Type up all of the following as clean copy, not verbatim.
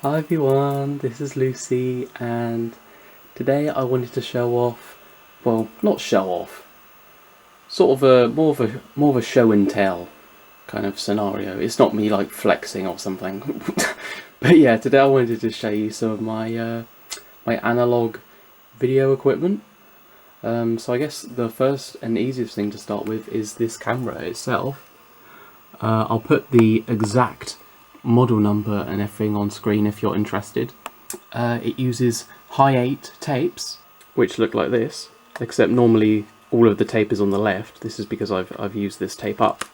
Hi everyone, this is Lucy, and today I wanted to show off, well, not show off, sort of a more of a show and tell kind of scenario. It's not me like flexing or something, but yeah, today I wanted to show you some of my my analog video equipment. So I guess the first and easiest thing to start with is this camera itself. I'll put the exact model number and everything on screen if you're interested. It uses Hi8 tapes, which look like this, except normally all of the tape is on the left. This is because I've used this tape up.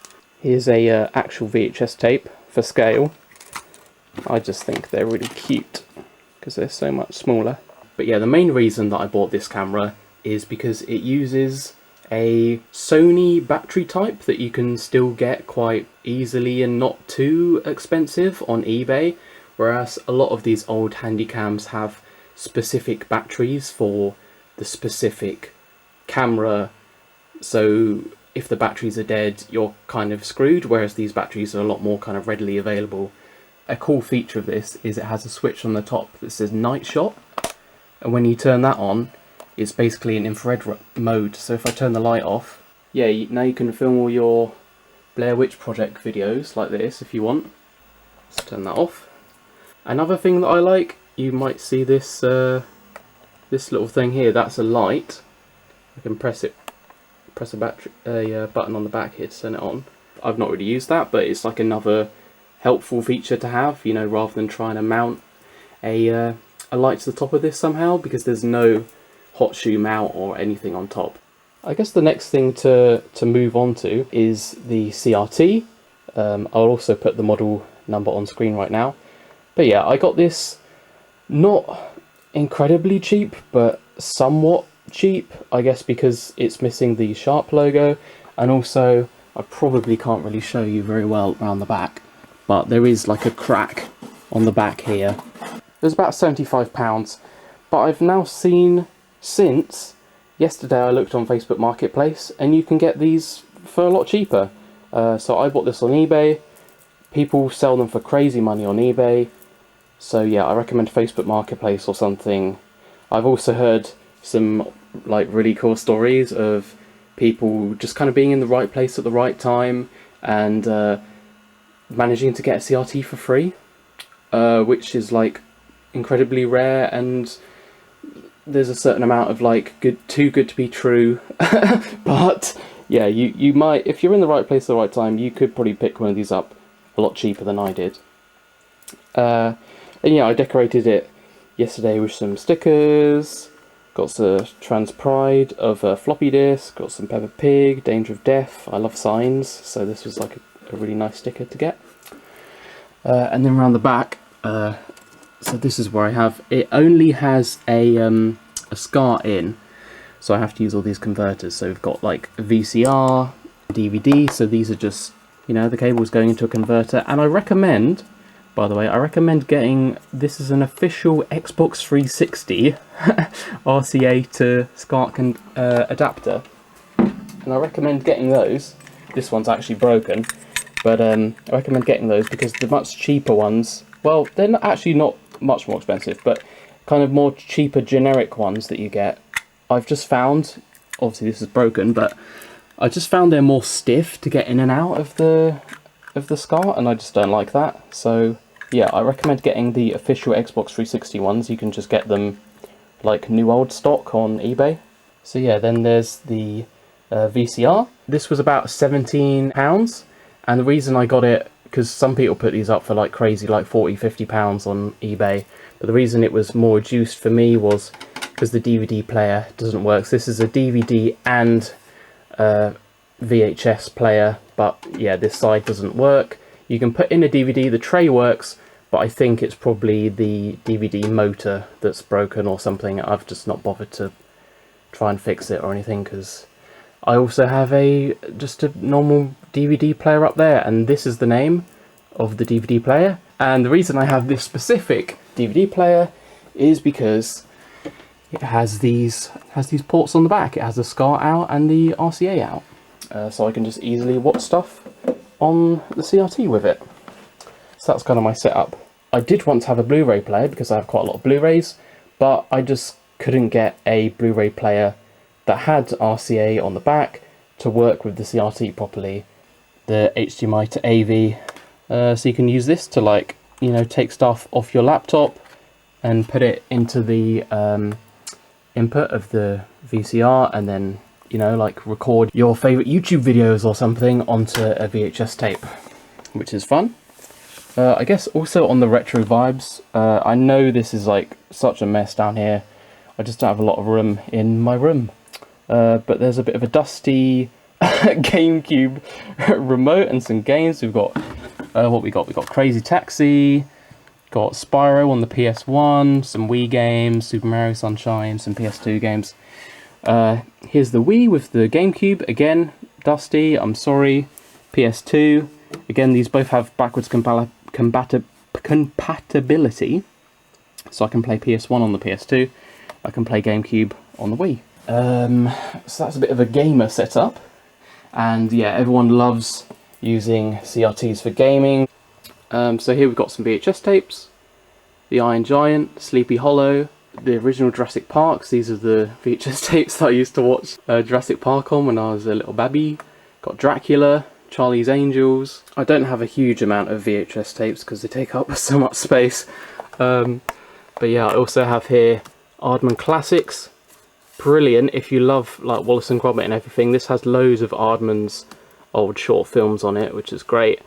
Here's a actual VHS tape for scale. I just think they're really cute because they're so much smaller. But yeah, the main reason that I bought this camera is because it uses a Sony battery type that you can still get quite easily and not too expensive on eBay, whereas a lot of these old Handycams have specific batteries for the specific camera, so if the batteries are dead you're kind of screwed, whereas these batteries are a lot more kind of readily available. A cool feature of this is it has a switch on the top that says night shot, and when you turn that on it's basically an infrared mode, so if I turn the light off, yeah, now you can film all your Blair Witch Project videos like this if you want. Let's turn that off. Another thing that I like, you might see this this little thing here, that's a light. I can press a button on the back here to turn it on. I've not really used that, but it's like another helpful feature to have, you know, rather than trying to mount a light to the top of this somehow, because there's no hot shoe mount or anything on top. I guess the next thing to move on to is the CRT. I'll also put the model number on screen right now. But yeah, I got this not incredibly cheap, but somewhat cheap, I guess because it's missing the Sharp logo, and also I probably can't really show you very well around the back, but there is like a crack on the back here. It was about £75, but I've now seen, since yesterday I looked on Facebook Marketplace and you can get these for a lot cheaper. So I bought this on eBay. People sell them for crazy money on eBay. So yeah, I recommend Facebook Marketplace or something. I've also heard some like really cool stories of people just kind of being in the right place at the right time and managing to get a CRT for free, which is like incredibly rare, and there's a certain amount of like too good to be true. But yeah, you might, if you're in the right place at the right time, you could probably pick one of these up a lot cheaper than I did. And yeah, I decorated it yesterday with some stickers, got the Trans Pride of a floppy disk, got some Peppa Pig, Danger of Death. I love signs, so this was like a really nice sticker to get. And then around the back, so this is where I have, it only has a SCART in, so I have to use all these converters. So we've got like VCR, DVD, so these are just, you know, the cables going into a converter. And I recommend, by the way, I recommend getting, this is an official Xbox 360 RCA to SCART adapter, and I recommend getting those. This one's actually broken, but I recommend getting those because the much cheaper ones, well, they're not actually not much more expensive, but kind of more cheaper generic ones that you get, I've just found, obviously this is broken, but I just found they're more stiff to get in and out of the SCART, and I just don't like that. So yeah, I recommend getting the official Xbox 360 ones. You can just get them like new old stock on eBay. So yeah, then there's the VCR. This was about £17, and the reason I got it, because some people put these up for like crazy, like £40–50 on eBay, but the reason it was more juiced for me was because the DVD player doesn't work. So this is a DVD and VHS player, but yeah, this side doesn't work. You can put in a DVD, the tray works, but I think it's probably the DVD motor that's broken or something. I've just not bothered to try and fix it or anything, because I also have just a normal DVD player up there, and this is the name of the DVD player. And the reason I have this specific DVD player is because it has these ports on the back. It has the SCART out and the RCA out, so I can just easily watch stuff on the CRT with it. So that's kind of my setup. I did want to have a Blu-ray player because I have quite a lot of Blu-rays, but I just couldn't get a Blu-ray player that had RCA on the back to work with the CRT properly. The HDMI to AV, so you can use this to, like, you know, take stuff off your laptop and put it into the input of the VCR, and then, you know, like, record your favourite YouTube videos or something onto a VHS tape, which is fun. I guess also on the retro vibes, I know this is like such a mess down here, I just don't have a lot of room in my room, but there's a bit of a dusty Gamecube remote and some games. We've got, we've got Crazy Taxi, got Spyro on the PS1, some Wii games, Super Mario Sunshine, some PS2 games. Here's the Wii with the Gamecube, again, dusty, I'm sorry. PS2, again, these both have backwards compatibility, so I can play PS1 on the PS2, I can play Gamecube on the Wii. So that's a bit of a gamer setup, and yeah, everyone loves using CRTs for gaming. So here we've got some VHS tapes, the Iron Giant, Sleepy Hollow, the original Jurassic Parks. These are the VHS tapes that I used to watch Jurassic Park on when I was a little baby. Got Dracula, Charlie's Angels. I don't have a huge amount of VHS tapes because they take up so much space. But yeah, I also have here Aardman Classics. Brilliant if you love like Wallace and Gromit and everything. This has loads of Aardman's old short films on it, which is great.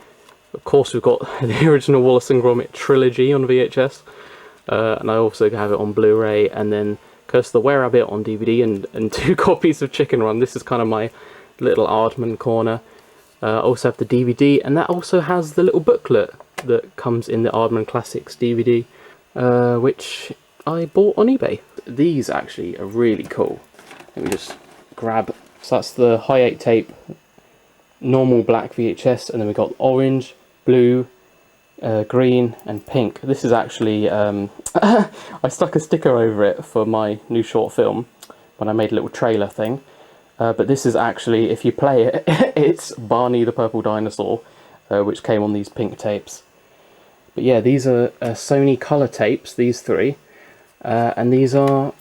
Of course, we've got the original Wallace and Gromit trilogy on VHS. And I also have it on Blu-ray, and then Curse the Were-Rabbit on DVD, and 2 copies of Chicken Run. This is kind of my little Aardman corner. I also have the DVD, and that also has the little booklet that comes in the Aardman Classics DVD, which I bought on eBay. These actually are really cool. Let me just grab. So that's the High 8 tape, normal black VHS, and then we've got orange, blue, green and pink. This is actually, I stuck a sticker over it for my new short film when I made a little trailer thing. But this is actually, if you play it, it's Barney the Purple Dinosaur, which came on these pink tapes. But yeah, these are Sony colour tapes, these 3, and these are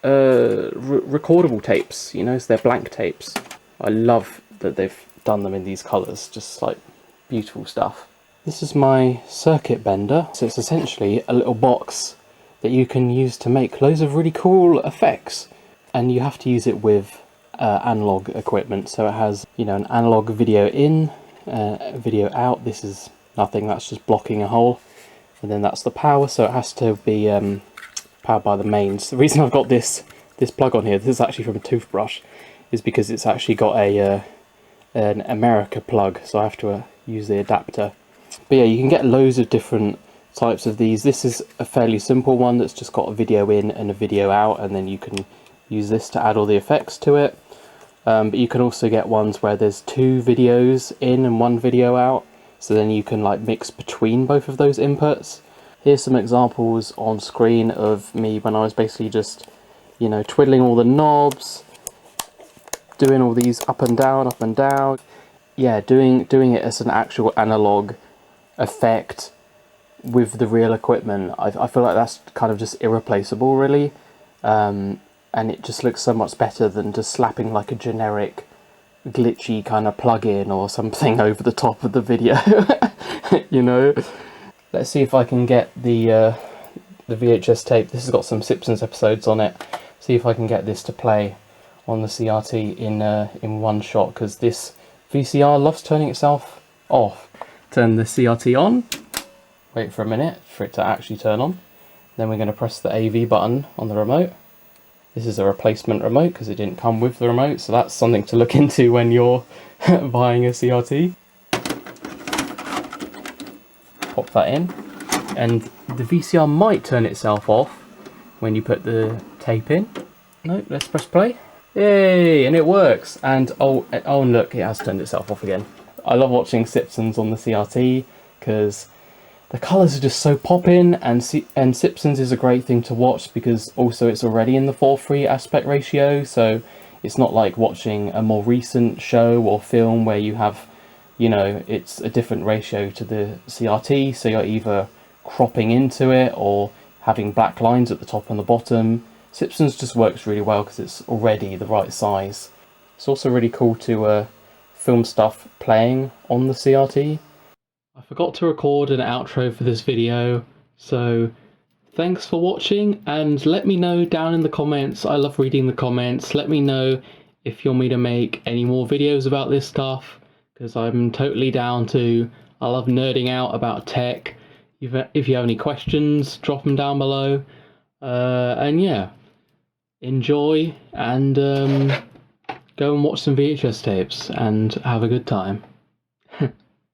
recordable tapes, you know, so they're blank tapes. I love that they've done them in these colours, just like beautiful stuff. This is my circuit bender, so it's essentially a little box that you can use to make loads of really cool effects, and you have to use it with analog equipment. So it has, you know, an analog video in, video out. This is nothing, that's just blocking a hole, and then that's the power, so it has to be powered by the mains. The reason I've got this plug on here, this is actually from a toothbrush, is because it's actually got an America plug, so I have to use the adapter. But yeah, you can get loads of different types of these. This is a fairly simple one that's just got a video in and a video out, and then you can use this to add all the effects to it. But you can also get ones where there's 2 videos in and 1 video out, so then you can like mix between both of those inputs. Here's some examples on screen of me when I was basically just, you know, twiddling all the knobs, doing all these up and down. Yeah, doing it as an actual analog effect with the real equipment. I feel like that's kind of just irreplaceable, really, and it just looks so much better than just slapping like a generic glitchy kind of plug-in or something over the top of the video. You know. Let's see if I can get the VHS tape. This has got some Simpsons episodes on it. See if I can get this to play on the CRT in one shot, because this VCR loves turning itself off. Turn the CRT on, wait for a minute for it to actually turn on, then we're going to press the AV button on the remote. This is a replacement remote because it didn't come with the remote, so that's something to look into when you're buying a CRT. Pop that in, and the VCR might turn itself off when you put the tape in. No, let's press play. Yay, and it works. And oh look, it has turned itself off again. I love watching Simpsons on the CRT because the colours are just so popping, and Simpsons is a great thing to watch because also it's already in the 4:3 aspect ratio, so it's not like watching a more recent show or film where you have, you know, it's a different ratio to the CRT, so you're either cropping into it or having black lines at the top and the bottom. Simpsons just works really well because it's already the right size. It's also really cool to film stuff playing on the CRT. I forgot to record an outro for this video, so thanks for watching, and let me know down in the comments. I love reading the comments. Let me know if you want me to make any more videos about this stuff, because I'm totally down to. I love nerding out about tech. If you have any questions, drop them down below. And yeah, enjoy and go and watch some VHS tapes and have a good time.